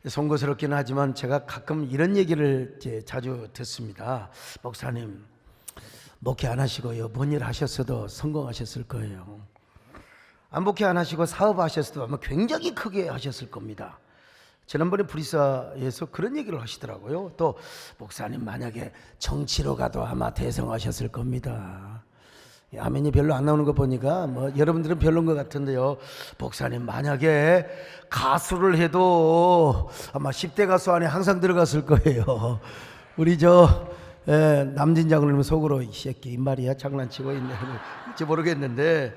송구스럽기는 하지만 제가 가끔 이런 얘기를 자주 듣습니다. 목사님, 목회 안 하시고요, 뭔 일 하셨어도 성공하셨을 거예요. 안 목회 안 하시고 사업하셨어도 아마 굉장히 크게 하셨을 겁니다. 지난번에 브리사에서 그런 얘기를 하시더라고요. 또 목사님, 만약에 정치로 가도 아마 대성하셨을 겁니다. 아멘이 별로 안 나오는 거 보니까 여러분들은 별로인 것 같은데요, 목사님 만약에 가수를 해도 아마 10대 가수 안에 항상 들어갔을 거예요. 우리 남진 장로님 속으로 이 새끼 이 말이야 장난치고 있네 모르겠는데,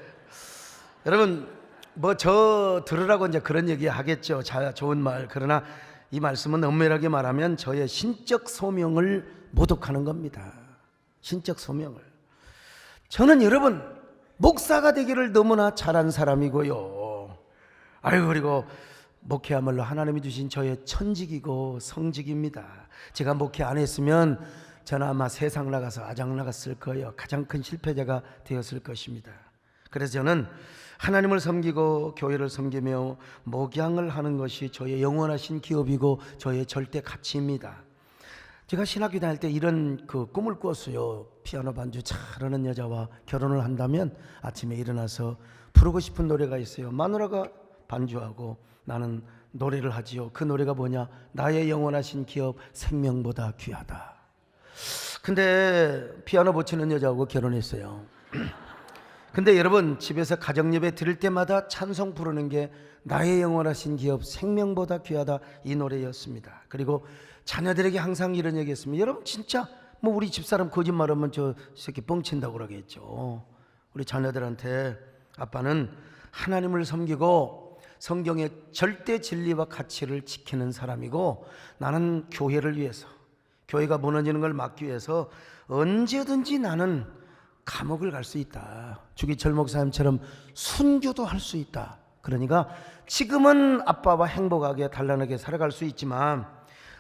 여러분 저 들으라고 이제 그런 얘기 하겠죠. 좋은 말. 그러나 이 말씀은 엄밀하게 말하면 저의 신적 소명을 모독하는 겁니다. 신적 소명을. 저는 여러분 목사가 되기를 너무나 잘한 사람이고요. 그리고 목회야말로 하나님이 주신 저의 천직이고 성직입니다. 제가 목회 안 했으면 저는 아마 세상 나가서 아장 나갔을 거예요. 가장 큰 실패자가 되었을 것입니다. 그래서 저는 하나님을 섬기고 교회를 섬기며 목양을 하는 것이 저의 영원하신 기업이고 저의 절대 가치입니다. 제가 신학교 다닐 때 이런 꿈을 꿨어요. 피아노 반주 잘하는 여자와 결혼을 한다면 아침에 일어나서 부르고 싶은 노래가 있어요. 마누라가 반주하고 나는 노래를 하지요. 그 노래가 뭐냐? 나의 영원하신 기업 생명보다 귀하다. 근데 피아노 못 치는 여자하고 결혼했어요. 근데 여러분 집에서 가정예배 드릴 때마다 찬송 부르는 게 나의 영원하신 기업 생명보다 귀하다, 이 노래였습니다. 그리고 자녀들에게 항상 이런 얘기 했습니다. 여러분 진짜 우리 집사람 거짓말하면 저 새끼 뻥친다고 그러겠죠. 우리 자녀들한테 아빠는 하나님을 섬기고 성경의 절대 진리와 가치를 지키는 사람이고, 나는 교회를 위해서, 교회가 무너지는 걸 막기 위해서 언제든지 나는 감옥을 갈 수 있다. 주기철 목사님처럼 순교도 할 수 있다. 그러니까 지금은 아빠와 행복하게 단란하게 살아갈 수 있지만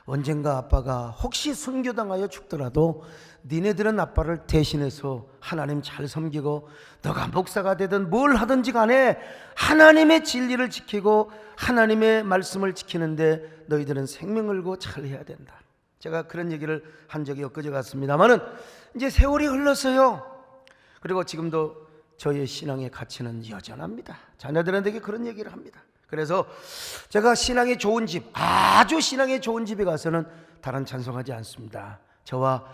언젠가 아빠가 혹시 순교당하여 죽더라도 니네들은 아빠를 대신해서 하나님 잘 섬기고 너가 목사가 되든 뭘 하든지 간에 하나님의 진리를 지키고 하나님의 말씀을 지키는데 너희들은 생명을 걸고 잘 해야 된다. 제가 그런 얘기를 한 적이 엊그제 같습니다만은 이제 세월이 흘렀어요. 그리고 지금도 저의 신앙의 가치는 여전합니다. 자녀들한테 그런 얘기를 합니다. 그래서 제가 신앙의 좋은 집, 아주 신앙의 좋은 집에 가서는 다른 찬송하지 않습니다. 저와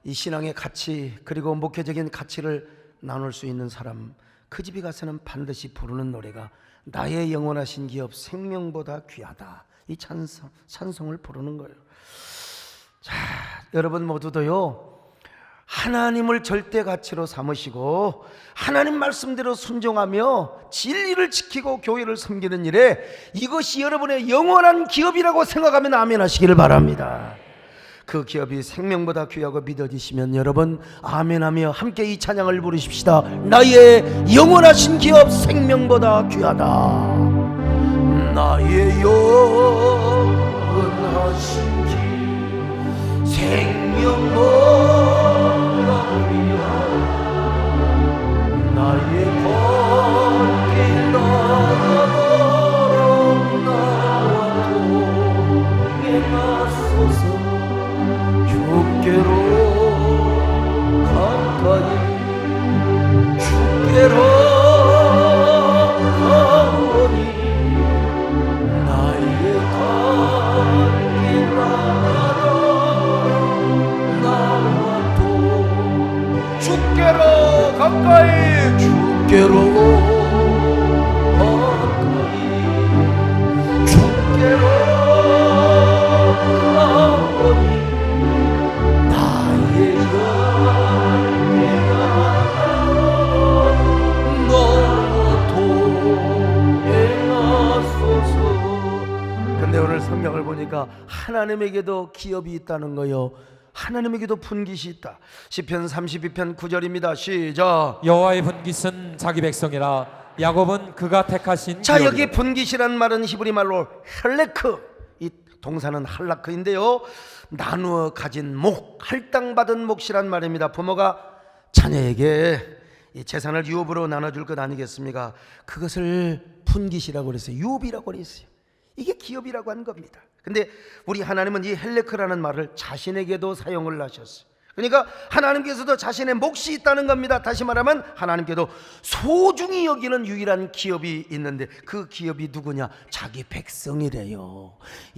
이 신앙의 가치 그리고 목회적인 가치를 나눌 수 있는 사람, 그 집에 가서는 반드시 부르는 노래가 나의 영원하신 기업 생명보다 귀하다, 이 찬송을 부르는 거예요. 자, 여러분 모두도요, 하나님을 절대 가치로 삼으시고 하나님 말씀대로 순종하며 진리를 지키고 교회를 섬기는 일에 이것이 여러분의 영원한 기업이라고 생각하면 아멘 하시기를 바랍니다. 그 기업이 생명보다 귀하고 믿어지시면 여러분 아멘하며 함께 이 찬양을 부르십시다. 나의 영원하신 기업 생명보다 귀하다. 나의 영원하신 기업 생명보다 나의 번길 나가도록 나와 동행하소서. 주께로 가까이 주께로 가오니 나의 번길 나가도록 나와 주께로 가까이 주께로 가까이 주께로 가오니 나의 갈대가 너와 동행하소서. 근데 오늘 성경을 보니까 하나님에게도 기업이 있다는 거요, 하나님에게도 분깃이 있다. 시편 32편 9절입니다. 시작. 여호와의 분깃은 자기 백성이라 야곱은 그가 택하신 자, 기업이라. 여기 분깃이란 말은 히브리 말로 헬레크, 이 동사는 할라크인데요, 나누어 가진 목, 할당받은 몫이란 말입니다. 부모가 자녀에게 이 재산을 유업으로 나눠줄 것 아니겠습니까? 그것을 분깃이라고 그랬어요. 유업이라고 그랬어요. 이게 기업이라고 한 겁니다. 근데 우리 하나님은 이 헬레크라는 말을 자신에게도 사용을 하셨어요. 그러니까 하나님께서도 자신의 몫이 있다는 겁니다. 다시 말하면 하나님께도 소중히 여기는 유일한 기업이 있는데 그 기업이 누구냐? 자기 백성이래요.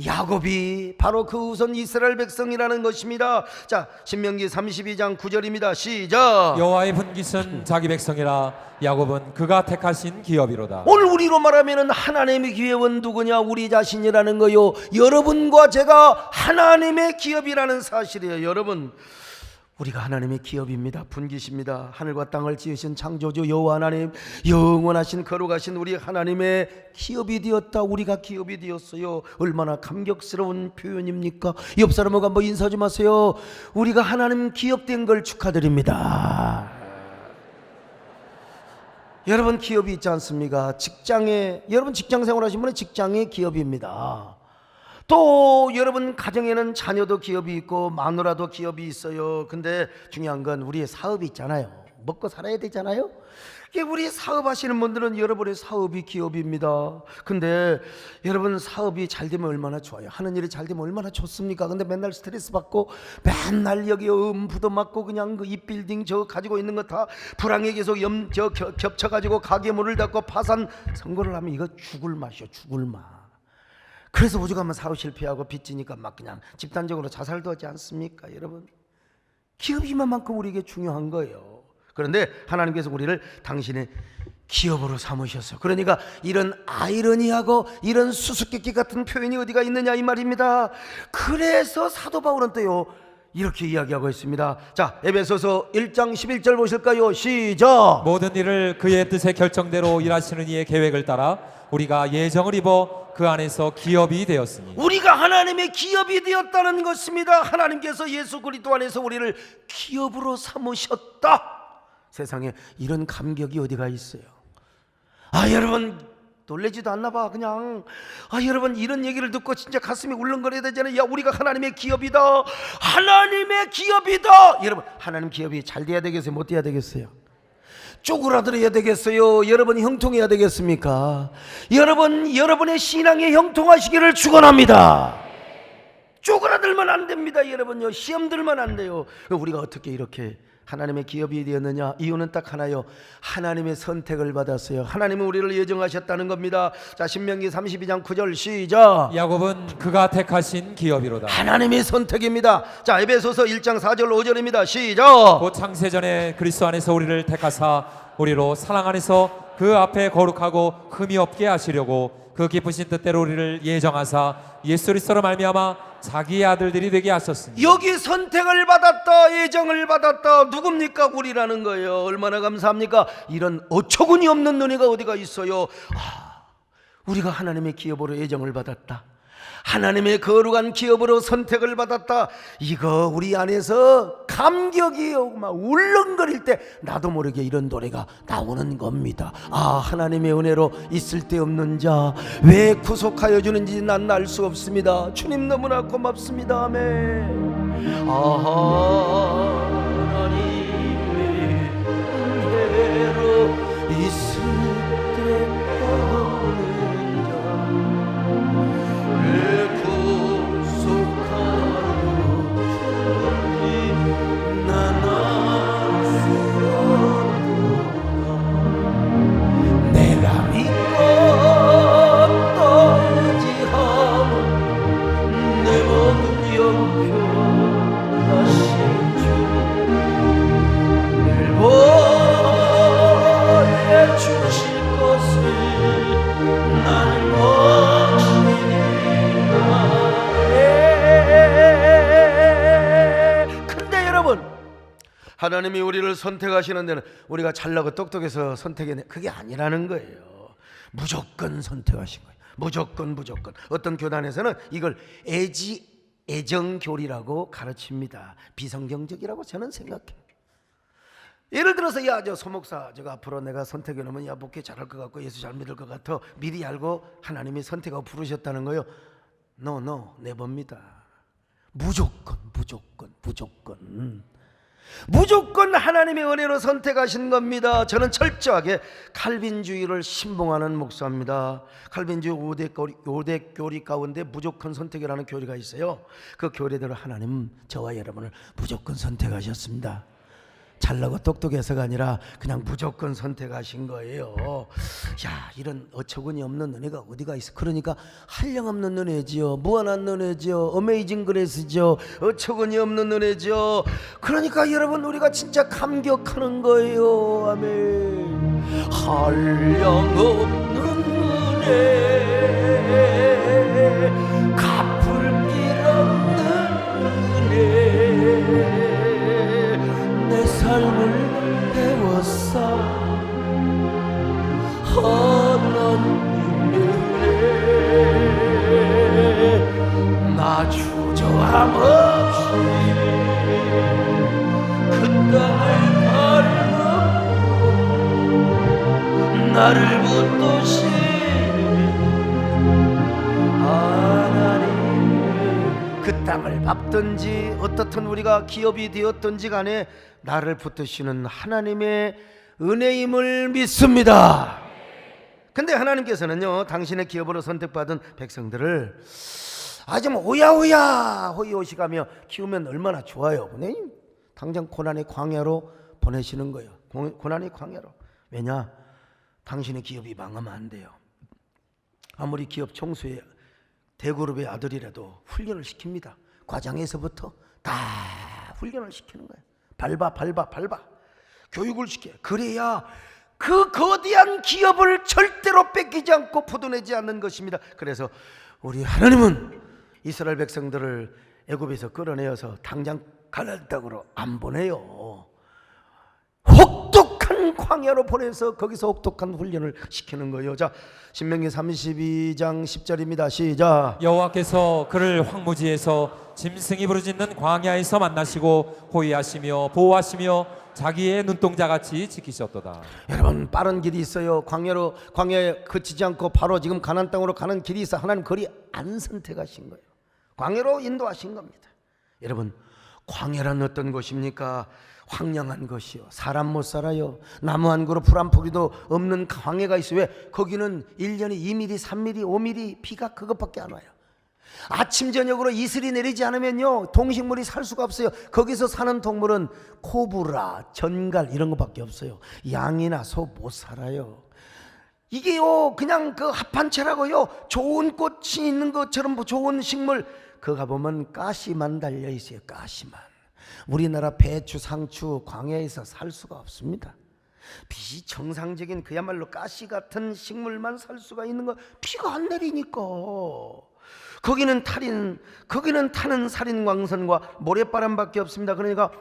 야곱이 바로 그 우선 이스라엘 백성이라는 것입니다. 자, 신명기 32장 9절입니다. 시작. 여호와의 분깃은 자기 백성이라 야곱은 그가 택하신 기업이로다. 오늘 우리로 말하면 하나님의 기업은 누구냐? 우리 자신이라는 거요. 여러분과 제가 하나님의 기업이라는 사실이에요. 여러분, 우리가 하나님의 기업입니다. 분깃입니다. 하늘과 땅을 지으신 창조주 여호와 하나님, 영원하신 거룩하신 우리 하나님의 기업이 되었다. 우리가 기업이 되었어요. 얼마나 감격스러운 표현입니까? 옆 사람하고 한번 인사 좀 하세요. 우리가 하나님 기업된 걸 축하드립니다. 여러분 기업이 있지 않습니까? 직장에, 여러분 직장 생활하신 분은 직장이 기업입니다. 또 여러분 가정에는 자녀도 기업이 있고 마누라도 기업이 있어요. 근데 중요한 건 우리의 사업이 있잖아요. 먹고 살아야 되잖아요. 우리 사업하시는 분들은 여러분의 사업이 기업입니다. 근데 여러분 사업이 잘 되면 얼마나 좋아요. 하는 일이 잘 되면 얼마나 좋습니까? 근데 맨날 스트레스 받고 맨날 여기 부도 맞고 그냥 그 이 빌딩 저 가지고 있는 거 다 불황에 계속 겹쳐가지고 가게 문을 닫고 파산 선고를 하면 이거 죽을 맛이요. 죽을 맛. 그래서 오죽하면 사업 실패하고 빚지니까 막 그냥 집단적으로 자살도 하지 않습니까? 여러분 기업이 이만큼 우리에게 중요한 거예요. 그런데 하나님께서 우리를 당신의 기업으로 삼으셨어요. 그러니까 이런 아이러니하고 이런 수수께끼 같은 표현이 어디가 있느냐 이 말입니다. 그래서 사도 바울은 또요 이렇게 이야기하고 있습니다. 자, 에베소서 1장 11절 보실까요? 시작. 모든 일을 그의 뜻의 결정대로 일하시는 이의 계획을 따라 우리가 예정을 입어 그 안에서 기업이 되었으니. 우리가 하나님의 기업이 되었다는 것입니다. 하나님께서 예수 그리스도 안에서 우리를 기업으로 삼으셨다. 세상에 이런 감격이 어디가 있어요? 여러분 놀라지도 않나 봐. 그냥 여러분 이런 얘기를 듣고 진짜 가슴이 울렁거려야 되잖아요. 야, 우리가 하나님의 기업이다. 하나님의 기업이다. 여러분 하나님 기업이 잘 돼야 되겠어요? 못 돼야 되겠어요? 쪼그라들어야 되겠어요? 여러분 형통해야 되겠습니까? 여러분의 신앙에 형통하시기를 축원합니다. 쪼그라들면 안 됩니다. 여러분요 시험 들면 안 돼요. 우리가 어떻게 이렇게 하나님의 기업이 되었느냐? 이유는 딱 하나요. 하나님의 선택을 받았어요. 하나님은 우리를 예정하셨다는 겁니다. 자, 신명기 32장 9절 시작. 야곱은 그가 택하신 기업이로다. 하나님의 선택입니다. 자, 에베소서 1장 4절 5절입니다. 시작. 곧 창세전에 그리스도 안에서 우리를 택하사 우리로 사랑 안에서 그 앞에 거룩하고 흠이 없게 하시려고 그 기쁘신 뜻대로 우리를 예정하사 예수 그리스도로 말미암아 자기의 아들들이 되게 하셨으니. 여기 선택을 받았다, 예정을 받았다. 누굽니까? 우리라는 거예요. 얼마나 감사합니까? 이런 어처구니 없는 은혜가 어디가 있어요? 우리가 하나님의 기업으로 예정을 받았다. 하나님의 거룩한 기업으로 선택을 받았다. 이거 우리 안에서 감격이 오고 막 울렁거릴 때 나도 모르게 이런 노래가 나오는 겁니다. 하나님의 은혜로 있을 데 없는 자 왜 구속하여 주는지 난 알 수 없습니다. 주님 너무나 고맙습니다. 아멘. 하나님의 은혜로 있을 데 없는 자 하나님이 우리를 선택하시는 데는 우리가 잘나고 똑똑해서 선택해 그게 아니라는 거예요. 무조건 선택하신 거예요. 무조건. 어떤 교단에서는 이걸 애정교리라고 가르칩니다. 비성경적이라고 저는 생각해요. 예를 들어서 저 소목사 저거 앞으로 내가 선택해 놓으면 목회 잘할 것 같고 예수 잘 믿을 것 같아. 미리 알고 하나님이 선택하고 부르셨다는 거예요. No, 내봅니다. 무조건. 무조건 하나님의 은혜로 선택하신 겁니다. 저는 철저하게 칼빈주의를 신봉하는 목사입니다. 칼빈주의 5대 교리 가운데 무조건 선택이라는 교리가 있어요. 그 교리대로 하나님 저와 여러분을 무조건 선택하셨습니다. 잘나고 똑똑해서가 아니라 그냥 무조건 선택하신 거예요. 야, 이런 어처구니 없는 은혜가 어디가 있어. 그러니까 한량없는 은혜지요, 무한한 은혜지요, 어메이징 그레이스죠, 어처구니 없는 은혜죠. 그러니까 여러분, 우리가 진짜 감격하는 거예요. 아멘. 한량없는 은혜, 갚을 길 없는 은혜, 내 삶을 배웠어. 하나님의 은혜, 나 주저함 없이 그 땅을 밟고 나를 붙드신 하나님, 그 땅을 밟든지 어떻든 우리가 기업이 되었든지 간에 나를 붙드시는 하나님의 은혜임을 믿습니다. 근데 하나님께서는요, 당신의 기업으로 선택받은 백성들을 아주 오야오야 호의호식하며 키우면 얼마나 좋아요. 근데 당장 고난의 광야로 보내시는 거예요. 고난의 광야로. 왜냐? 당신의 기업이 망하면 안 돼요. 아무리 기업 총수의 대그룹의 아들이라도 훈련을 시킵니다. 과장에서부터 다 훈련을 시키는 거예요. 밟아 교육을 시켜. 그래야 그 거대한 기업을 절대로 뺏기지 않고 포도내지 않는 것입니다. 그래서 우리 하나님은 이스라엘 백성들을 애굽에서 끌어내어서 당장 가나안 땅으로 안 보내요. 혹독한 광야로 보내서 거기서 혹독한 훈련을 시키는 거예요. 자, 신명기 32장 10절입니다. 시작. 여호와께서 그를 황무지에서 짐승이 부르짖는 광야에서 만나시고 호위하시며 보호하시며 자기의 눈동자같이 지키셨도다. 여러분, 빠른 길이 있어요. 광야에 그치지 않고 바로 지금 가나안 땅으로 가는 길이 있어. 하나님 거리 안 선택하신 거예요. 광야로 인도하신 겁니다. 여러분, 광야란 어떤 곳입니까? 황량한 것이요, 사람 못 살아요. 나무 한 그루 풀 한 포기도 없는 광야가 있어요. 왜? 거기는 1년에 2mm, 3mm, 5mm 비가 그것밖에 안 와요. 아침 저녁으로 이슬이 내리지 않으면요, 동식물이 살 수가 없어요. 거기서 사는 동물은 코브라, 전갈 이런 것밖에 없어요. 양이나 소 못 살아요. 이게요, 그냥 그 합한채라고요, 좋은 꽃이 있는 것처럼 좋은 식물, 그거 가보면 가시만 달려 있어요. 가시만. 우리나라 배추, 상추, 광야에서 살 수가 없습니다. 비정상적인 그야말로 가시 같은 식물만 살 수가 있는 거, 비가 안 내리니까. 거기는 타는 살인광선과 모래바람밖에 없습니다. 그러니까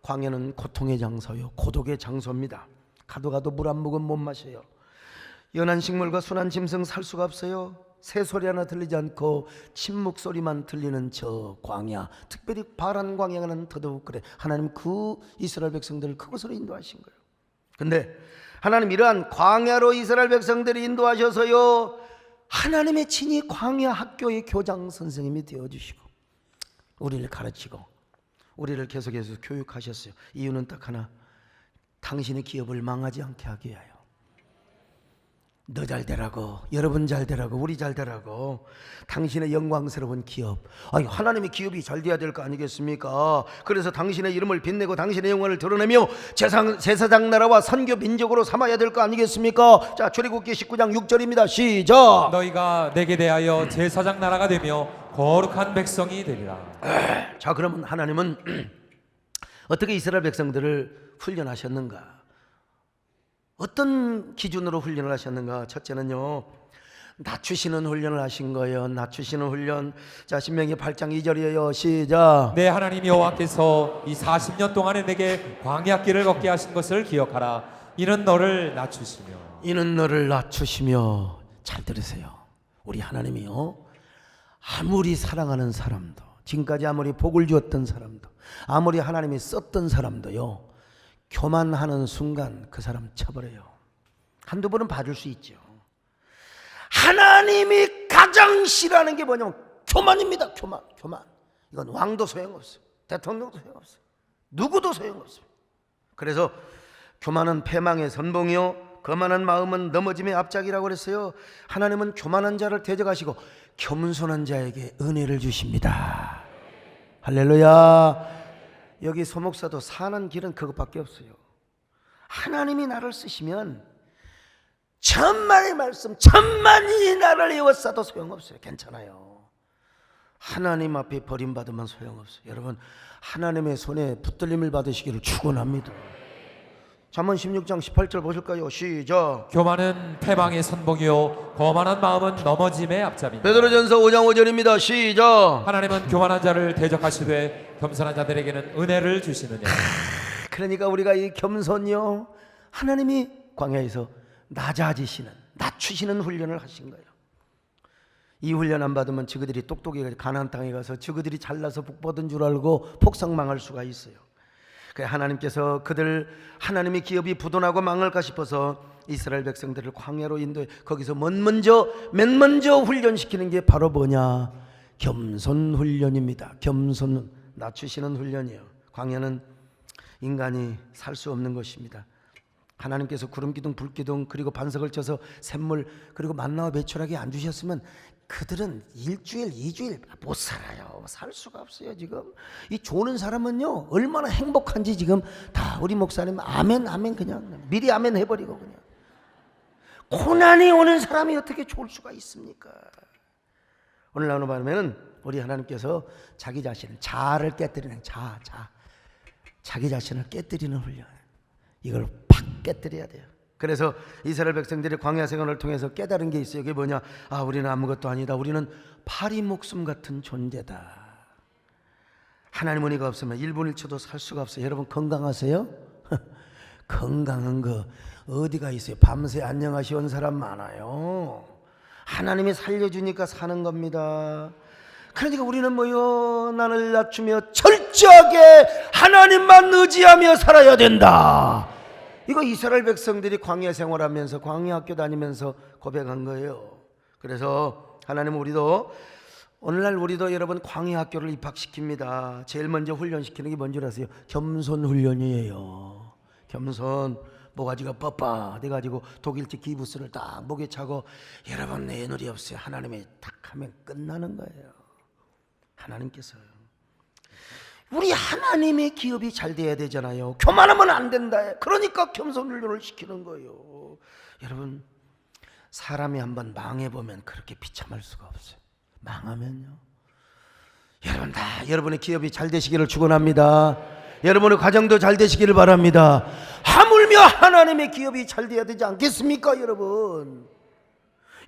광야는 고통의 장소요, 고독의 장소입니다. 가도 물 한 모금 못 마셔요. 연한 식물과 순한 짐승 살 수가 없어요. 새소리 하나 들리지 않고 침묵 소리만 들리는 저 광야, 특별히 바란 광야는 더더욱 그래. 하나님 그 이스라엘 백성들을 그곳으로 인도하신 거예요. 근데 하나님 이러한 광야로 이스라엘 백성들을 인도하셔서요, 하나님의 친히 광야 학교의 교장 선생님이 되어주시고 우리를 가르치고 우리를 계속해서 교육하셨어요. 이유는 딱 하나, 당신의 기업을 망하지 않게 하기 위하여. 너 잘 되라고, 여러분 잘 되라고, 우리 잘 되라고, 당신의 영광스러운 기업, 아니 하나님의 기업이 잘 돼야 될 거 아니겠습니까? 그래서 당신의 이름을 빛내고 당신의 영광을 드러내며 제사장 나라와 선교 민족으로 삼아야 될 거 아니겠습니까? 자, 출애굽기 19장 6절입니다. 시작. 너희가 내게 대하여 제사장 나라가 되며 거룩한 백성이 되리라. 자, 그러면 하나님은 어떻게 이스라엘 백성들을 훈련하셨는가? 어떤 기준으로 훈련을 하셨는가? 첫째는요, 낮추시는 훈련을 하신 거예요. 낮추시는 훈련. 자, 신명기 8장 2절이에요. 시작. 내 하나님 여호와께서 이 40년 동안에 내게 광야길을 걷게 하신 것을 기억하라. 이는 너를 낮추시며. 잘 들으세요. 우리 하나님이요, 아무리 사랑하는 사람도, 지금까지 아무리 복을 주었던 사람도, 아무리 하나님이 썼던 사람도요, 교만하는 순간 그 사람 쳐버려요. 한두 번은 봐줄 수 있죠. 하나님이 가장 싫어하는 게 뭐냐면 교만입니다. 교만. 이건 왕도 소용없어요. 대통령도 소용없어요. 누구도 소용없습니다. 그래서 교만은 패망의 선봉이요 거만한 마음은 넘어짐의 앞장이라고 그랬어요. 하나님은 교만한 자를 대적하시고 겸손한 자에게 은혜를 주십니다. 할렐루야. 여기 소목사도 사는 길은 그것밖에 없어요. 하나님이 나를 쓰시면 천만의 말씀 천만이 나를 에워싸도 소용없어요. 괜찮아요. 하나님 앞에 버림받으면 소용없어요. 여러분, 하나님의 손에 붙들림을 받으시기를 축원합니다. 잠언 16장 18절 보실까요? 시작. 교만은 패망의 선봉이요 거만한 마음은 넘어짐의 앞잡이다. 베드로전서 5장 5절입니다. 시작. 하나님은 교만한 자를 대적하시되 겸손한 자들에게는 은혜를 주시느냐. 그러니까 우리가 이 겸손이요 하나님이 광야에서 낮추시는 훈련을 하신 거예요. 이 훈련 안 받으면 저그들이 똑똑해 가나안 땅에 가서 저그들이 잘나서 북받은 줄 알고 폭삭망할 수가 있어요. 그래서 하나님께서 하나님의 기업이 부도나고 망할까 싶어서 이스라엘 백성들을 광야로 인도해 거기서 맨 먼저 훈련시키는 게 바로 뭐냐? 겸손 훈련입니다. 겸손, 낮추시는 훈련이에요. 광야는 인간이 살 수 없는 것입니다. 하나님께서 구름기둥 불기둥 그리고 반석을 쳐서 샘물 그리고 만나와 배추라기 안 주셨으면 그들은 일주일 2주일 못 살아요. 살 수가 없어요. 지금 이 조는 사람은요 얼마나 행복한지 지금 다 우리 목사님 아멘 아멘 그냥 미리 아멘 해버리고 그냥 고난이 오는 사람이 어떻게 좋을 수가 있습니까? 오늘 나누는 바람에는 우리 하나님께서 자기 자신을 자를 깨뜨리는 자기 자신을 깨뜨리는 훈련, 이걸 팍 깨뜨려야 돼요. 그래서 이스라엘 백성들이 광야 생활을 통해서 깨달은 게 있어요. 그게 뭐냐? 우리는 아무것도 아니다. 우리는 파리 목숨 같은 존재다. 하나님 은혜가 없으면 1분 1초도 살 수가 없어요. 여러분 건강하세요? 건강한 거 어디가 있어요? 밤새 안녕하시 온 사람 많아요. 하나님이 살려주니까 사는 겁니다. 그러니까 우리는 난을 낮추며 철저하게 하나님만 의지하며 살아야 된다. 이거 이스라엘 백성들이 광야 생활하면서 광야 학교 다니면서 고백한 거예요. 그래서 하나님은 오늘날 우리도 여러분 광야 학교를 입학시킵니다. 제일 먼저 훈련시키는 게 뭔지 아세요? 겸손 훈련이에요. 겸손. 모가지가 뻣뻣해가지고 독일제 기부스를 딱 목에 차고 여러분 애널이 없어요. 하나님이 딱 하면 끝나는 거예요. 하나님께서요. 우리 하나님의 기업이 잘 돼야 되잖아요. 교만하면 안 된다. 그러니까 겸손 훈련을 시키는 거예요. 여러분 사람이 한번 망해보면 그렇게 비참할 수가 없어요. 망하면요. 여러분 다 여러분의 기업이 잘 되시기를 축원합니다. 여러분의 가정도 잘 되시기를 바랍니다. 하물며 하나님의 기업이 잘 돼야 되지 않겠습니까? 여러분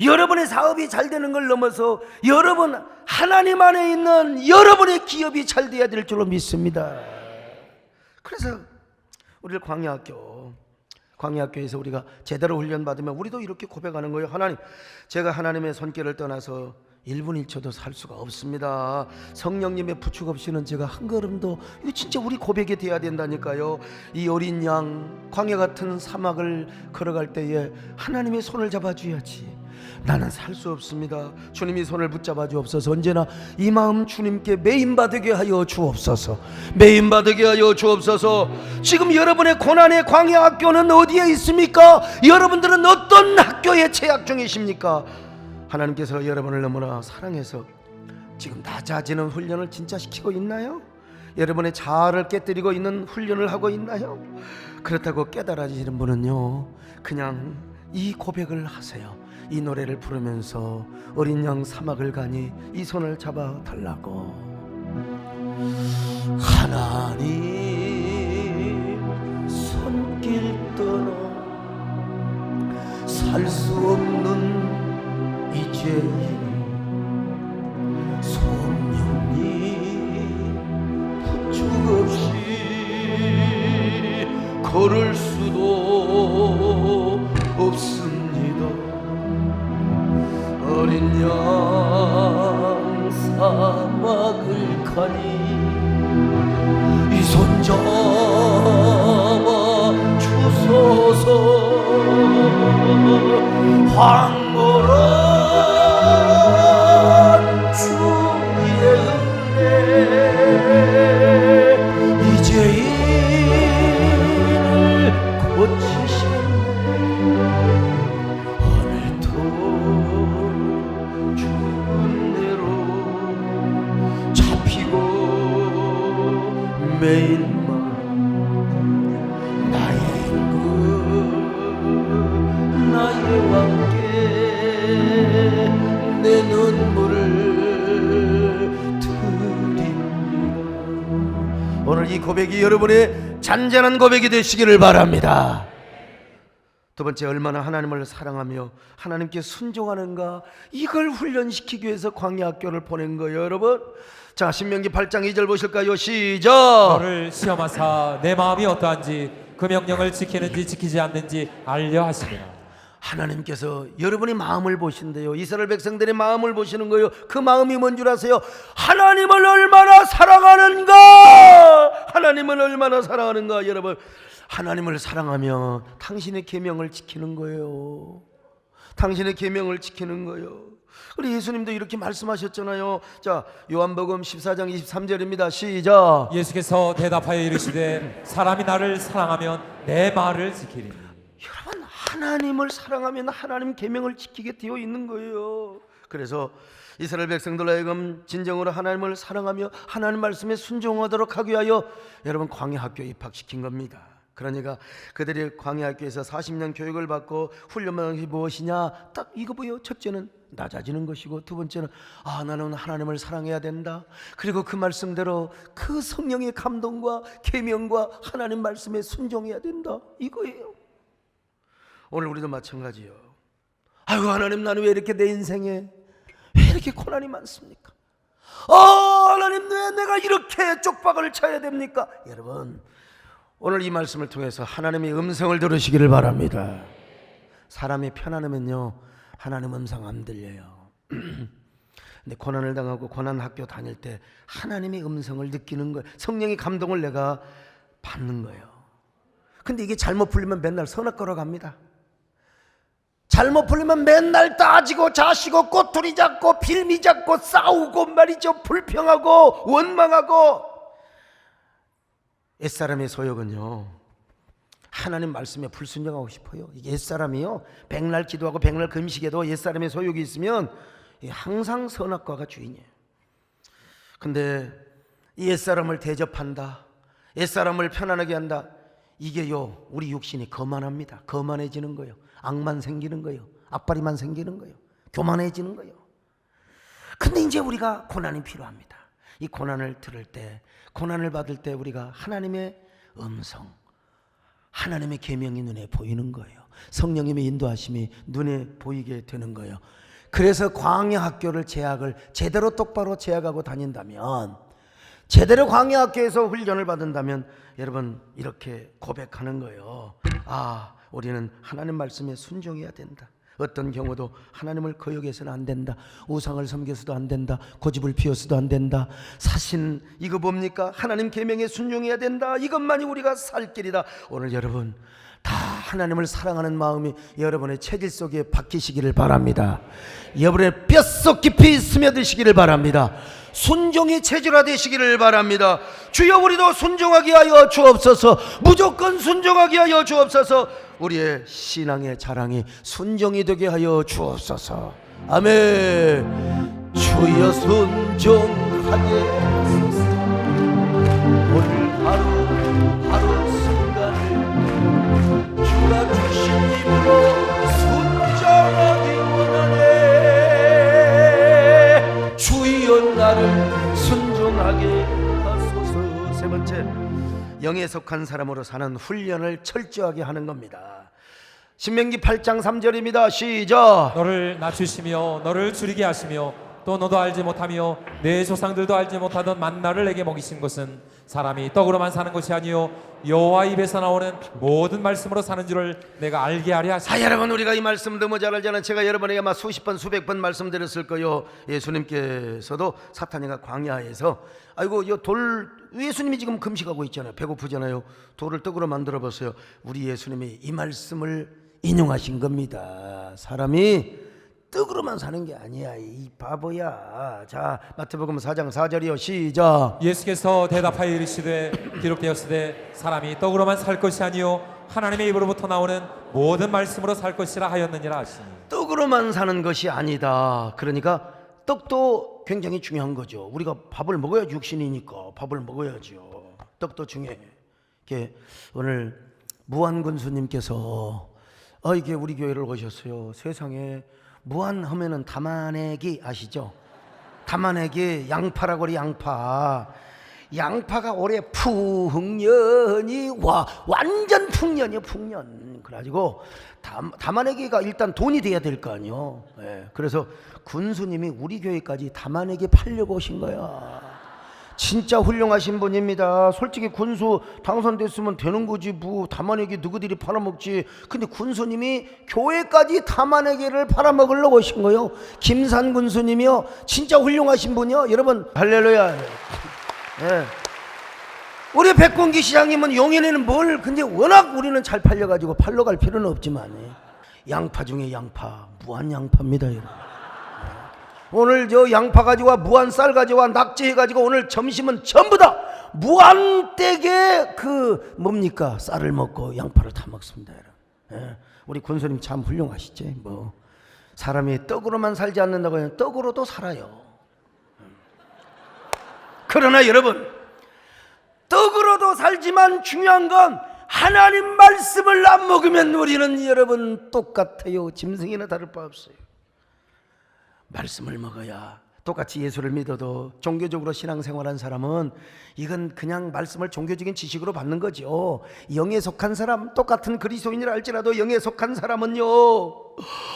여러분의 사업이 잘 되는 걸 넘어서 여러분 하나님 안에 있는 여러분의 기업이 잘 돼야 될 줄로 믿습니다. 그래서 우리를 광야학교에서 우리가 제대로 훈련받으면 우리도 이렇게 고백하는 거예요. 하나님, 제가 하나님의 손길을 떠나서 1분 1초도 살 수가 없습니다. 성령님의 부축 없이는 제가 한 걸음도, 이거 진짜 우리 고백이 돼야 된다니까요. 이 어린 양 광야 같은 사막을 걸어갈 때에 하나님의 손을 잡아줘야지. 나는 살 수 없습니다. 주님이 손을 붙잡아 주옵소서. 언제나 이 마음 주님께 매인받게 하여 주옵소서. 매인받게 하여 주옵소서. 지금 여러분의 고난의 광야 학교는 어디에 있습니까? 여러분들은 어떤 학교에 재학 중이십니까? 하나님께서 여러분을 너무나 사랑해서 지금 낮아지는 훈련을 진짜 시키고 있나요? 여러분의 자아를 깨뜨리고 있는 훈련을 하고 있나요? 그렇다고 깨달아지는 분은요, 그냥 이 고백을 하세요. 이 노래를 부르면서 어린 양 사막을 가니 이 손을 잡아 달라고. 하나님 손길 떠나 살 수 없는 이제는 성령님 부축 없이 걸을 수도 없습니다. 어린 양 사막을 가니 이 손 잡아 주소서. 황홀한 주의 은혜 이제 메인 마음 나의 임금 나의 왕께 내 눈물을 드립니다. 오늘 이 고백이 여러분의 잔잔한 고백이 되시기를 바랍니다. 두 번째, 얼마나 하나님을 사랑하며 하나님께 순종하는가, 이걸 훈련시키기 위해서 광야 학교를 보낸 거예요, 여러분. 자, 신명기 8장 2절 보실까요? 시작. 너를 시험하사 내 마음이 어떠한지 그 명령을 지키는지 지키지 않는지 알려 하시리라. 하나님께서 여러분의 마음을 보신대요. 이스라엘 백성들의 마음을 보시는 거예요. 그 마음이 뭔 줄 아세요? 하나님을 얼마나 사랑하는가. 하나님을 얼마나 사랑하는가. 여러분, 하나님을 사랑하면 당신의 계명을 지키는 거예요. 당신의 계명을 지키는 거예요. 우리 예수님도 이렇게 말씀하셨잖아요. 자, 요한복음 14장 23절입니다. 시작. 예수께서 대답하여 이르시되 사람이 나를 사랑하면 내 말을 지키리니. 여러분, 하나님을 사랑하면 하나님 계명을 지키게 되어 있는 거예요. 그래서 이스라엘 백성들로 하여금 진정으로 하나님을 사랑하며 하나님 말씀에 순종하도록 하기 위하여 여러분 광야 학교에 입학시킨 겁니다. 그러니까 그들이 광야 학교에서 40년 교육을 받고 훈련한 게 무엇이냐? 딱 이거 보여. 첫째는 낮아지는 것이고, 두 번째는 나는 하나님을 사랑해야 된다. 그리고 그 말씀대로 그 성령의 감동과 계명과 하나님 말씀에 순종해야 된다. 이거예요. 오늘 우리도 마찬가지요. 아이고, 하나님, 나는 왜 이렇게 내 인생에 왜 이렇게 고난이 많습니까? 하나님, 왜 내가 이렇게 쪽박을 쳐야 됩니까? 여러분, 오늘 이 말씀을 통해서 하나님의 음성을 들으시기를 바랍니다. 사람이 편안하면요, 하나님 음성 안 들려요. 근데 고난을 당하고 고난 학교 다닐 때 하나님의 음성을 느끼는 거예요. 성령의 감동을 내가 받는 거예요. 근데 이게 잘못 풀리면 맨날 선악과로 갑니다. 잘못 풀리면 맨날 따지고 자시고 꼬투리 잡고 빌미 잡고 싸우고 말이죠. 불평하고 원망하고. 옛사람의 소욕은요, 하나님 말씀에 불순종하고 싶어요. 이게 옛사람이요, 백날 기도하고 백날 금식해도 옛사람의 소욕이 있으면 항상 선악과가 주인이에요. 근데 이 옛사람을 대접한다, 옛사람을 편안하게 한다, 이게요, 우리 육신이 거만합니다. 거만해지는 거예요. 악만 생기는 거예요. 악바리만 생기는 거예요. 교만해지는 거예요. 근데 이제 우리가 고난이 필요합니다. 이 고난을 들을 때, 고난을 받을 때 우리가 하나님의 음성, 하나님의 계명이 눈에 보이는 거예요. 성령님의 인도하심이 눈에 보이게 되는 거예요. 그래서 광야 학교를 제대로 똑바로 재학하고 다닌다면, 제대로 광야 학교에서 훈련을 받는다면 여러분 이렇게 고백하는 거예요. 우리는 하나님 말씀에 순종해야 된다. 어떤 경우도 하나님을 거역해서는 안 된다. 우상을 섬겨서도 안 된다. 고집을 피워서도 안 된다. 사신, 이거 뭡니까? 하나님 계명에 순종해야 된다. 이것만이 우리가 살 길이다. 오늘 여러분 다 하나님을 사랑하는 마음이 여러분의 체질 속에 박히시기를 바랍니다. 여러분의 뼛속 깊이 스며드시기를 바랍니다. 순종이 체질화 되시기를 바랍니다. 주여, 우리도 순종하게 하여 주옵소서. 무조건 순종하게 하여 주옵소서. 우리의 신앙의 자랑이 순종이 되게 하여 주옵소서. 아멘. 주여, 순종하게 하소서. 오늘 하루 순간을 주가 주신 힘으로 순종하기 원하네. 주여, 나를 순종하게 하소서. 세 번째, 영에 속한 사람으로 사는 훈련을 철저하게 하는 겁니다. 신명기 8장 3절입니다. 시작. 너를 낮추시며 너를 줄이게 하시며 또 너도 알지 못하며 내 조상들도 알지 못하던 만나를 내게 먹이신 것은 사람이 떡으로만 사는 것이 아니요 여호와 입에서 나오는 모든 말씀으로 사는 줄을 내가 알게 하려 하시니. 여러분, 우리가 이 말씀 너무 잘 알잖아요. 제가 여러분에게 아마 수십 번 수백 번 말씀드렸을 거예요. 예수님께서도 사탄이가 광야에서 예수님이 지금 금식하고 있잖아요. 배고프잖아요. 돌을 떡으로 만들어 보세요. 우리 예수님이 이 말씀을 인용하신 겁니다. 사람이 떡으로만 사는 게 아니야, 이 바보야. 자, 마태복음 4장 4절이요. 시작. 예수께서 대답하여 이르시되 기록되었으되 사람이 떡으로만 살 것이 아니요 하나님의 입으로부터 나오는 모든 말씀으로 살 것이라 하였느니라 하시니. 떡으로만 사는 것이 아니다. 그러니까 떡도 굉장히 중요한 거죠. 우리가 밥을 먹어야 육신이니까 밥을 먹어야죠. 떡도 중요해. 이게 오늘 무한군수님께서 이게 우리 교회를 오셨어요. 세상에 무한하면은 담아내기 아시죠? 담아내기 양파라고 그래. 양파가 올해 풍년이 완전 풍년이에요. 풍년. 그래가지고 담아내기가 일단 돈이 돼야 될 거 아니에요. 그래서 군수님이 우리 교회까지 담아내기 팔려고 오신 거야. 진짜 훌륭하신 분입니다. 솔직히 군수 당선됐으면 되는 거지 뭐 담아내기 누구들이 팔아먹지. 근데 군수님이 교회까지 담아내기를 팔아먹으려고 오신 거예요. 김산 군수님이요. 진짜 훌륭하신 분이요. 여러분 할렐루야. 우리 백군기 시장님은 용인에는 근데 워낙 우리는 잘 팔려가지고 팔러 갈 필요는 없지만 양파 중에 양파, 무한 양파입니다, 여러분. 오늘 저 양파 가지고 무한 쌀 가지고 낙지 해가지고 오늘 점심은 전부 다 무한대게 뭡니까 쌀을 먹고 양파를 다 먹습니다, 여러분. 우리 군수님 참 훌륭하시지. 뭐 사람이 떡으로만 살지 않는다고 해요. 떡으로도 살아요. 그러나 여러분, 떡으로도 살지만 중요한 건 하나님 말씀을 안 먹으면 우리는 여러분 똑같아요. 짐승이나 다를 바 없어요. 말씀을 먹어야. 똑같이 예수를 믿어도 종교적으로 신앙생활한 사람은 이건 그냥 말씀을 종교적인 지식으로 받는 거죠. 영에 속한 사람, 똑같은 그리스도인이라 할지라도 영에 속한 사람은요,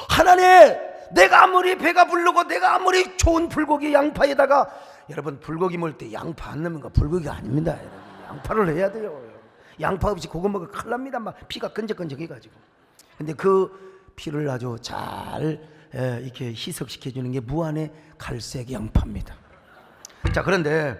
하나님, 내가 아무리 배가 부르고 내가 아무리 좋은 불고기 양파에다가, 여러분 불고기 먹을 때 양파 안 넣으면 불고기가 아닙니다. 여러분 양파를 해야 돼요. 양파 없이 그거 먹으면 큰일 납니다. 막 피가 끈적끈적해가지고. 근데 그 피를 아주 잘 이렇게 희석시켜주는 게 무한의 갈색 양파입니다. 자, 그런데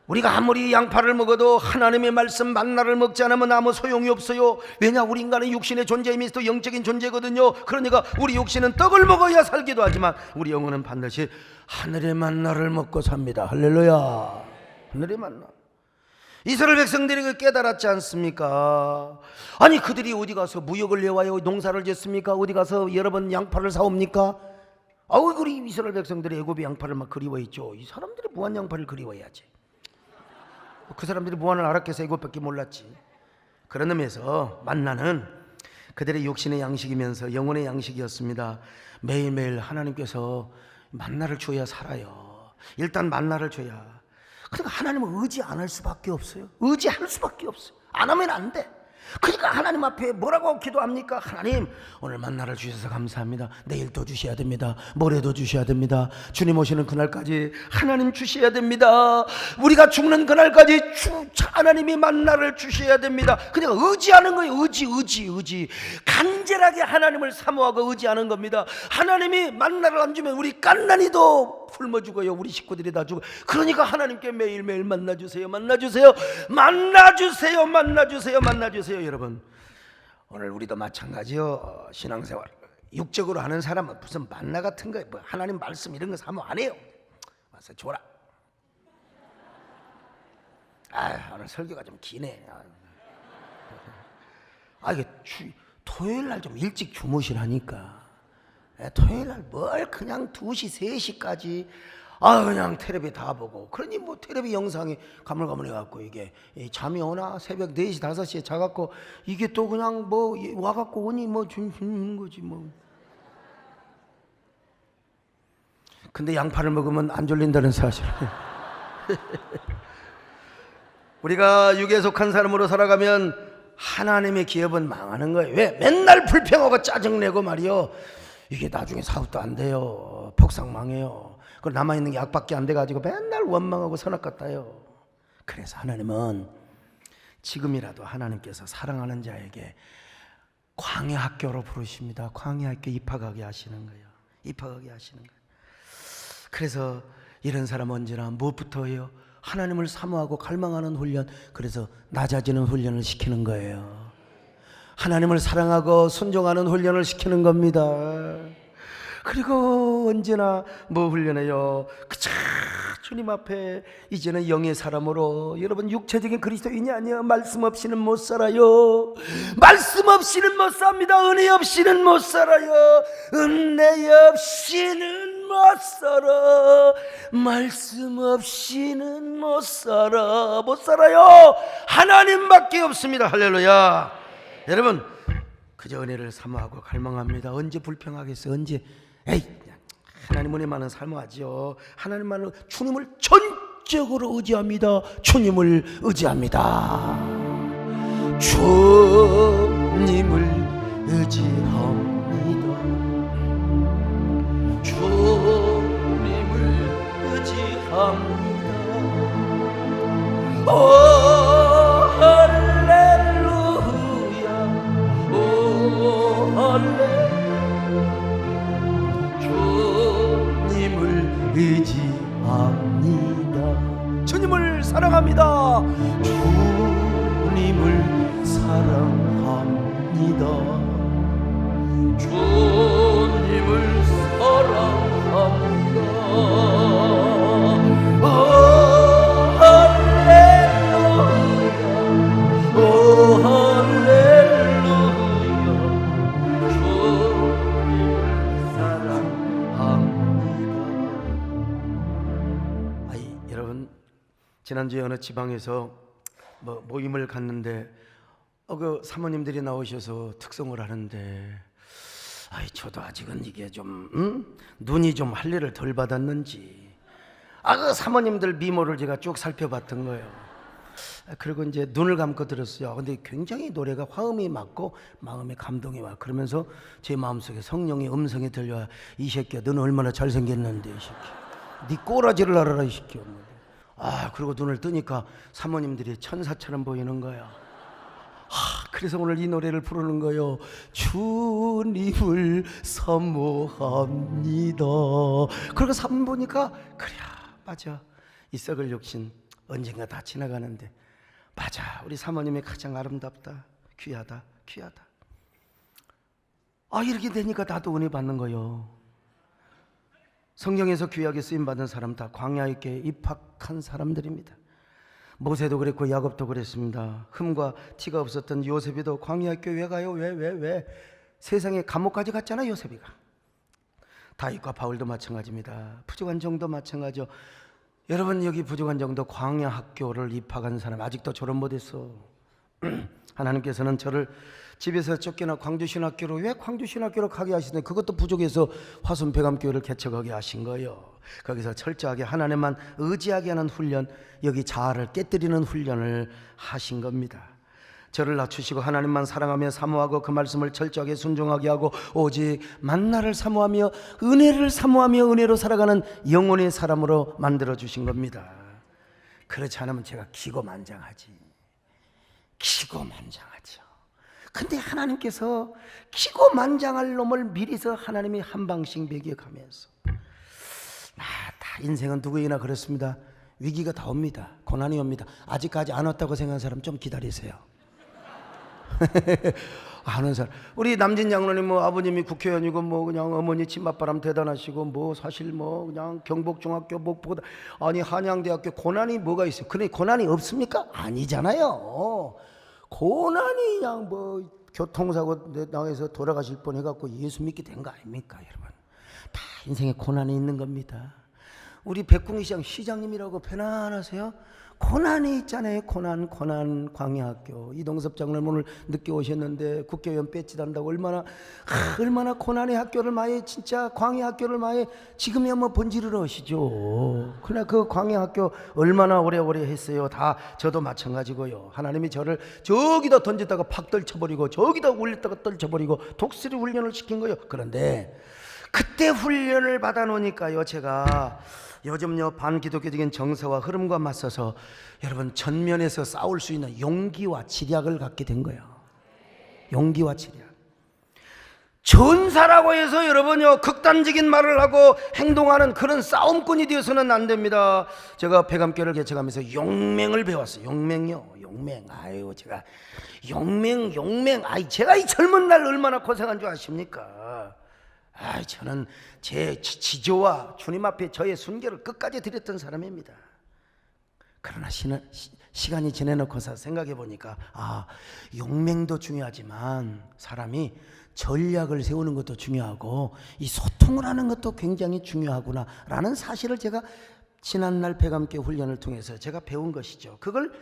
우리가 아무리 양파를 먹어도 하나님의 말씀 만나를 먹지 않으면 아무 소용이 없어요. 왜냐, 우리 인간은 육신의 존재이면서 영적인 존재거든요. 그러니까 우리 육신은 떡을 먹어야 살기도 하지만 우리 영혼은 반드시 하늘의 만나를 먹고 삽니다. 할렐루야. 하늘의 만나. 이스라엘 백성들이 깨달았지 않습니까? 아니 그들이 어디 가서 무역을 해와요? 농사를 짓습니까? 어디 가서 여러분 양파를 사옵니까? 우리 이스라엘 백성들이 애굽의 양파를 막 그리워했죠. 이 사람들이 무한 양파를 그리워해야지. 그 사람들이 무한을 알았겠어. 애굽밖에 몰랐지. 그런 의미에서 만나는 그들의 육신의 양식이면서 영혼의 양식이었습니다. 매일매일 하나님께서 만나를 줘야 살아요. 일단 만나를 줘야. 그러니까 하나님을 의지 안 할 수밖에 없어요. 의지할 수밖에 없어요. 안 하면 안 돼. 그러니까 하나님 앞에 뭐라고 기도합니까? 하나님, 오늘 만나를 주셔서 감사합니다. 내일도 주셔야 됩니다. 모레도 주셔야 됩니다. 주님 오시는 그날까지 하나님 주셔야 됩니다. 우리가 죽는 그날까지 하나님이 만나를 주셔야 됩니다. 그러니까 의지하는 거예요. 의지. 간절하게 하나님을 사모하고 의지하는 겁니다. 하나님이 만나를 안 주면 우리 깐난이도 굶어 죽어요. 우리 식구들이 다 죽어요. 그러니까 하나님께 매일매일 만나주세요. 여러분, 오늘 우리도 마찬가지요. 신앙생활 육적으로 하는 사람은 무슨 만나 같은 거, 뭐 하나님 말씀 이런 거 사모 안 해요. 와서 줘라. 오늘 설교가 좀 기네. 이게 토요일 날 좀 일찍 주무시라니까. 토요일 날 뭘 그냥 2시 3시까지 그냥 텔레비 다 보고. 그러니 뭐 텔레비 영상이 가물가물해갖고 이게 잠이 오나 새벽 4시 5시에 자갖고 이게 또 그냥 뭐 와갖고 오니 뭐 주는 거지 뭐. 근데 양파를 먹으면 안 졸린다는 사실. 우리가 육에 속한 사람으로 살아가면 하나님의 기업은 망하는 거예요. 왜? 맨날 불평하고 짜증내고 말이요. 이게 나중에 사업도 안 돼요. 폭삭 망해요. 그 남아있는 게 약밖에 안 돼가지고 맨날 원망하고 선악 같아요. 그래서 하나님은 지금이라도 하나님께서 사랑하는 자에게 광야 학교로 부르십니다. 광야 학교 입학하게 하시는 거예요. 입학하게 하시는 거예요. 그래서 이런 사람 언제나 무엇부터 해요? 하나님을 사모하고 갈망하는 훈련. 그래서 낮아지는 훈련을 시키는 거예요. 하나님을 사랑하고 순종하는 훈련을 시키는 겁니다. 그리고 언제나 뭐 훈련해요? 주님 앞에 이제는 영의 사람으로. 여러분, 육체적인 그리스도인이 아니에요. 말씀 없이는 못 살아요. 말씀 없이는 못 삽니다. 은혜 없이는 못 살아요. 은혜 없이는 못 못 살아. 말씀 없이는 못 살아. 못 살아요. 하나님밖에 없습니다. 할렐루야. 여러분, 그저 은혜를 사모하고 갈망합니다. 언제 불평하겠어요? 언제? 에이, 하나님 은혜만은 사모하죠. 하나님만은, 주님을 전적으로 의지합니다. 주님을 의지합니다. 주님을 의지합니다. 주님을 의지합니다. 오 할렐루야. 오 할렐루야. 주님을 의지합니다. 주님을 사랑합니다. 주님을 사랑합니다. 주님을 사랑합니다. 오 할렐루야. 오 할렐루야. 주님을 사랑합니다. 아이, 여러분, 지난주에 어느 지방에서 모임을 갔는데 그 사모님들이 나오셔서 특성을 하는데, 아이, 저도 아직은 이게 좀 눈이 좀 할례를 덜 받았는지 그 사모님들 미모를 제가 쭉 살펴봤던 거예요. 그리고 이제 눈을 감고 들었어요. 근데 굉장히 노래가 화음이 맞고 마음에 감동이 와. 그러면서 제 마음속에 성령의 음성이 들려와, 이 새끼야, 너는 얼마나 잘생겼는데, 이 새끼야, 네 꼬라지를 알아라, 이 새끼야. 그리고 눈을 뜨니까 사모님들이 천사처럼 보이는 거야. 그래서 오늘 이 노래를 부르는 거예요. 주님을 사모합니다. 그리고 3분 보니까, 그래, 맞아, 이 썩을 욕심 언젠가 다 지나가는데, 맞아, 우리 사모님이 가장 아름답다, 귀하다, 귀하다. 이렇게 되니까 나도 은혜 받는 거예요. 성경에서 귀하게 쓰임받은 사람 다 광야에 입학한 사람들입니다. 모세도 그랬고 야곱도 그랬습니다. 흠과 티가 없었던 요셉이도 광야학교 왜 가요? 왜? 세상에 감옥까지 갔잖아, 요셉이가. 다윗과 바울도 마찬가지입니다. 부족한 정도 마찬가지죠. 여러분, 여기 부족한 정도 광야학교를 입학한 사람 아직도 졸업 못했어. 하나님께서는 저를 집에서 쫓겨나 광주신학교로, 왜 광주신학교로 가게 하시는데, 그것도 부족해서 화순백암교회를 개척하게 하신 거예요. 거기서 철저하게 하나님만 의지하게 하는 훈련, 여기 자아를 깨뜨리는 훈련을 하신 겁니다. 저를 낮추시고 하나님만 사랑하며 사모하고 그 말씀을 철저하게 순종하게 하고 오직 만나를 사모하며 은혜를 사모하며 은혜로 살아가는 영혼의 사람으로 만들어주신 겁니다. 그렇지 않으면 제가 기고만장하죠. 근데 하나님께서 기고만장할 놈을 미리서 하나님이 한 방씩 먹여가면서, 다 인생은 누구에게나 그렇습니다. 위기가 다 옵니다. 고난이 옵니다. 아직까지 안 왔다고 생각하는 사람 좀 기다리세요. 아는 사람, 우리 남진 장로님 아버님이 국회의원이고 그냥 어머니 침맛바람 대단하시고 사실 그냥 경복중학교 목포, 아니 한양대학교, 고난이 뭐가 있어요? 근데 고난이 없습니까? 아니잖아요. 고난이 그냥 교통사고 당해서 돌아가실 뻔 해갖고 예수 믿게 된 거 아닙니까, 여러분? 다 인생에 고난이 있는 겁니다. 우리 백궁시장 시장님이라고 편안하세요? 고난이 있잖아요. 고난 광야학교. 이동섭 장로님 오늘 늦게 오셨는데 국회의원 배치단다고 얼마나 고난의 학교를 많이, 진짜 광야학교를 많이 지금이야 번지르르 하시죠. 그러나 그 광야학교 얼마나 오래오래 했어요. 다 저도 마찬가지고요. 하나님이 저를 저기다 던졌다가 팍 떨쳐버리고 저기다 올렸다가 떨쳐버리고 독수리 훈련을 시킨 거예요. 그런데 그때 훈련을 받아 놓으니까요, 제가 요즘요 반기독교적인 정서와 흐름과 맞서서 여러분 전면에서 싸울 수 있는 용기와 지략을 갖게 된 거예요. 용기와 지략. 전사라고 해서 여러분요 극단적인 말을 하고 행동하는 그런 싸움꾼이 되어서는 안 됩니다. 제가 백암교를 개척하면서 용맹을 배웠어요. 용맹요. 아유, 제가 용맹. 제가 이 젊은 날 얼마나 고생한 줄 아십니까? 저는 제 지조와 주님 앞에 저의 순결을 끝까지 드렸던 사람입니다. 그러나 시간이 지내놓고서 생각해 보니까 용맹도 중요하지만 사람이 전략을 세우는 것도 중요하고 이 소통을 하는 것도 굉장히 중요하구나라는 사실을 제가 지난날 백암교 훈련을 통해서 제가 배운 것이죠. 그걸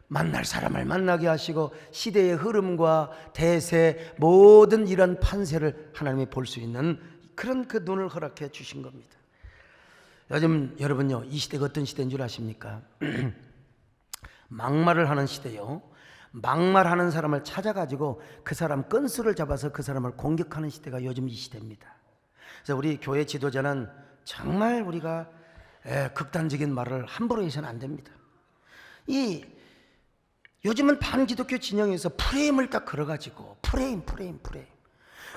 만날 사람을 만나게 하시고 시대의 흐름과 대세 모든 이런 판세를 하나님이 볼 수 있는 그런 그 눈을 허락해 주신 겁니다. 요즘 여러분요, 이 시대가 어떤 시대인 줄 아십니까? 막말을 하는 시대요. 막말하는 사람을 찾아가지고 그 사람 건수를 잡아서 그 사람을 공격하는 시대가 요즘 이 시대입니다. 그래서 우리 교회 지도자는 정말 우리가 극단적인 말을 함부로 해서는 안 됩니다. 요즘은 반기독교 진영에서 프레임을 딱 걸어가지고 프레임.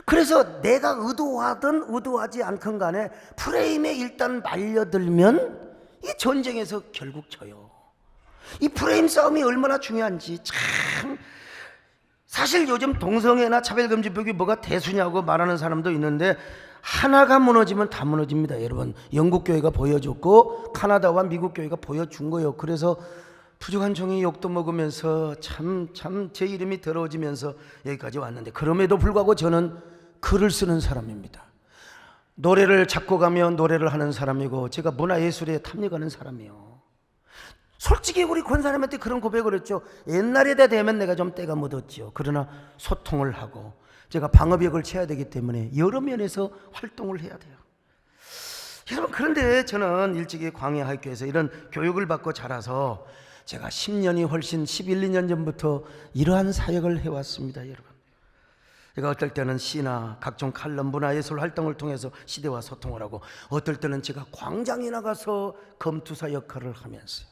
그래서 내가 의도하든 의도하지 않건 간에 프레임에 일단 말려들면 이 전쟁에서 결국 져요. 이 프레임 싸움이 얼마나 중요한지 참. 사실 요즘 동성애나 차별금지법이 뭐가 대수냐고 말하는 사람도 있는데 하나가 무너지면 다 무너집니다. 여러분, 영국 교회가 보여줬고 카나다와 미국 교회가 보여준 거예요. 그래서 부족한 종이 욕도 먹으면서 참 제 이름이 더러워지면서 여기까지 왔는데, 그럼에도 불구하고 저는 글을 쓰는 사람입니다. 노래를 작곡하며 노래를 하는 사람이고 제가 문화예술에 탐닉하는 사람이에요. 솔직히 우리 권사님한테 그런 고백을 했죠. 옛날에다 되면 내가 좀 때가 묻었죠. 그러나 소통을 하고 제가 방어벽을 쳐야 되기 때문에 여러 면에서 활동을 해야 돼요. 여러분, 그런데 저는 일찍이 광야학교에서 이런 교육을 받고 자라서 제가 10년이 훨씬 11, 12년 전부터 이러한 사역을 해왔습니다. 여러분, 제가 어떨 때는 시나 각종 칼럼 문화예술 활동을 통해서 시대와 소통을 하고, 어떨 때는 제가 광장에 나가서 검투사 역할을 하면서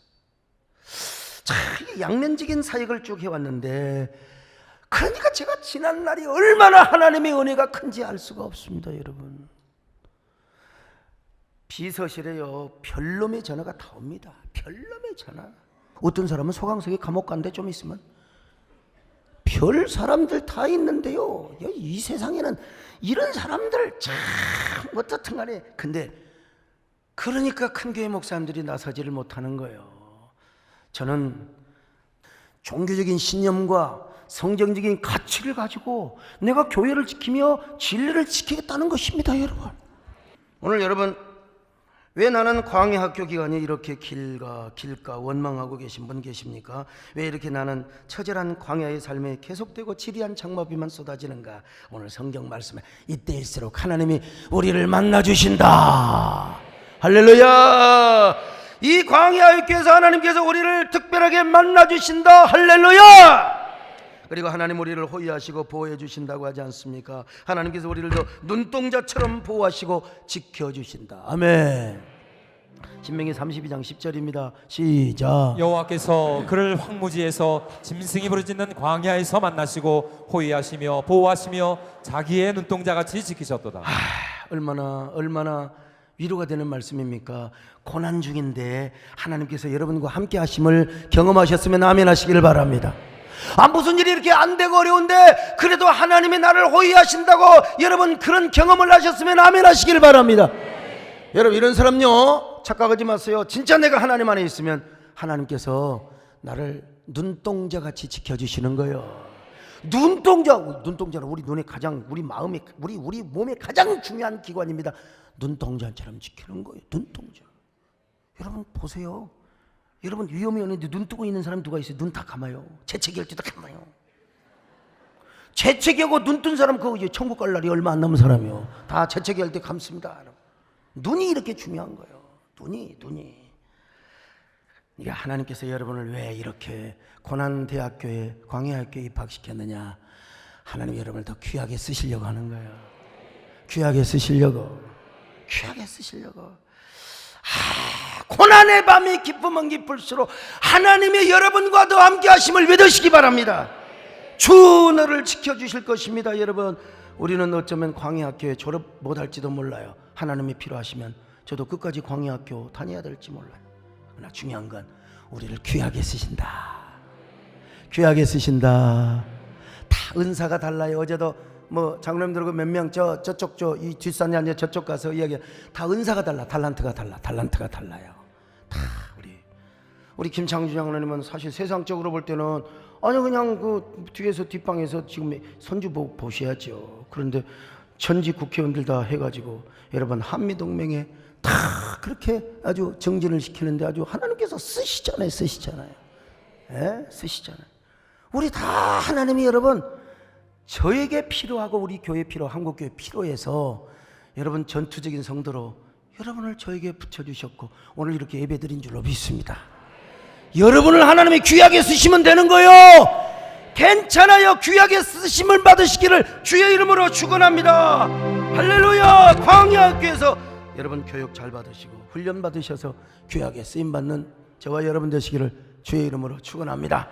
참 양면적인 사역을 쭉 해왔는데, 그러니까 제가 지난 날이 얼마나 하나님의 은혜가 큰지 알 수가 없습니다. 여러분, 비서실에요 별놈의 전화가 다 옵니다. 별놈의 전화. 어떤 사람은 소강석에 감옥 간데 좀 있으면 별 사람들 다 있는데요, 이 세상에는 이런 사람들 참 어떻든 간에. 근데 그러니까 큰 교회 목사님들이 나서지를 못하는 거예요. 저는 종교적인 신념과 성경적인 가치를 가지고 내가 교회를 지키며 진리를 지키겠다는 것입니다. 여러분, 오늘 여러분, 왜 나는 광야학교 기간이 이렇게 길까 원망하고 계신 분 계십니까? 왜 이렇게 나는 처절한 광야의 삶에 계속되고 지리한 장마비만 쏟아지는가? 오늘 성경 말씀에 이때일수록 하나님이 우리를 만나주신다. 할렐루야. 이 광야학교에서 하나님께서 우리를 특별하게 만나주신다. 할렐루야. 그리고 하나님 우리를 호위하시고 보호해 주신다고 하지 않습니까? 하나님께서 우리를 더 눈동자처럼 보호하시고 지켜주신다. 아멘. 신명기 32장 10절입니다. 시작. 여호와께서 그를 황무지에서 짐승이 부르짖는 광야에서 만나시고 호위하시며 보호하시며 자기의 눈동자같이 지키셨도다. 얼마나 위로가 되는 말씀입니까? 고난 중인데 하나님께서 여러분과 함께 하심을 경험하셨으면 아멘 하시기를 바랍니다. 무슨 일이 이렇게 안 되고 어려운데 그래도 하나님이 나를 호위하신다고 여러분 그런 경험을 하셨으면 아멘 하시길 바랍니다. 여러분, 이런 사람요 착각하지 마세요. 진짜 내가 하나님 안에 있으면 하나님께서 나를 눈동자같이 지켜주시는 거예요. 눈동자는 우리 눈에 가장, 우리 마음에, 우리 몸에 가장 중요한 기관입니다. 눈동자처럼 지키는 거예요. 눈동자. 여러분 보세요. 여러분, 위험이 오는데 눈 뜨고 있는 사람 누가 있어요? 눈 다 감아요. 재채기할 때도 감아요. 재채기하고 눈 뜬 사람 그거 이제 천국 갈 날이 얼마 안 남은 사람이요. 다 재채기할 때 감습니다. 눈이 이렇게 중요한 거예요. 눈이. 그러니까 하나님께서 여러분을 왜 이렇게 고난대학교에 광야학교에 입학시켰느냐? 하나님 여러분을 더 귀하게 쓰시려고 하는 거예요. 귀하게 쓰시려고. 고난의 밤이 기쁘면 기쁠수록 하나님의 여러분과 더 함께 하심을 믿으시기 바랍니다. 주 너를 지켜주실 것입니다. 여러분, 우리는 어쩌면 광야학교에 졸업 못할지도 몰라요. 하나님이 필요하시면 저도 끝까지 광야학교 다녀야 될지 몰라요. 그러나 중요한 건 우리를 귀하게 쓰신다. 다 은사가 달라요. 어제도 장로님들하고 몇 명 저쪽 이 뒷산에 앉아 저쪽 가서 이야기, 다 은사가 달라. 달란트가 달라요. 다 우리 김창주 장로님은 사실 세상적으로 볼 때는 아니 그냥 그 뒤에서 뒷방에서 지금 손주 보셔야죠. 그런데 천지 국회의원들 다 해가지고 여러분 한미동맹에 다 그렇게 아주 정진을 시키는데 아주 하나님께서 쓰시잖아요. 쓰시잖아요. 우리 다 하나님이 여러분 저에게 필요하고 우리 교회 필요, 한국교회 필요해서 여러분 전투적인 성도로 여러분을 저에게 붙여주셨고 오늘 이렇게 예배드린 줄로 믿습니다. 여러분을 하나님이 귀하게 쓰시면 되는 거요. 괜찮아요. 귀하게 쓰심을 받으시기를 주의 이름으로 축원합니다. 할렐루야. 광야학교에서 여러분 교육 잘 받으시고 훈련 받으셔서 귀하게 쓰임 받는 저와 여러분 되시기를 주의 이름으로 축원합니다.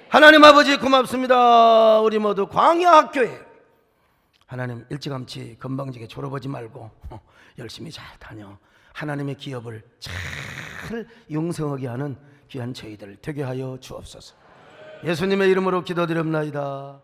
하나님 아버지 고맙습니다. 우리 모두 광야학교에 하나님 일찌감치 건방지게 졸업하지 말고 열심히 잘 다녀 하나님의 기업을 잘 영성하게 하는 귀한 저희들 되게 하여 주옵소서. 예수님의 이름으로 기도드립나이다.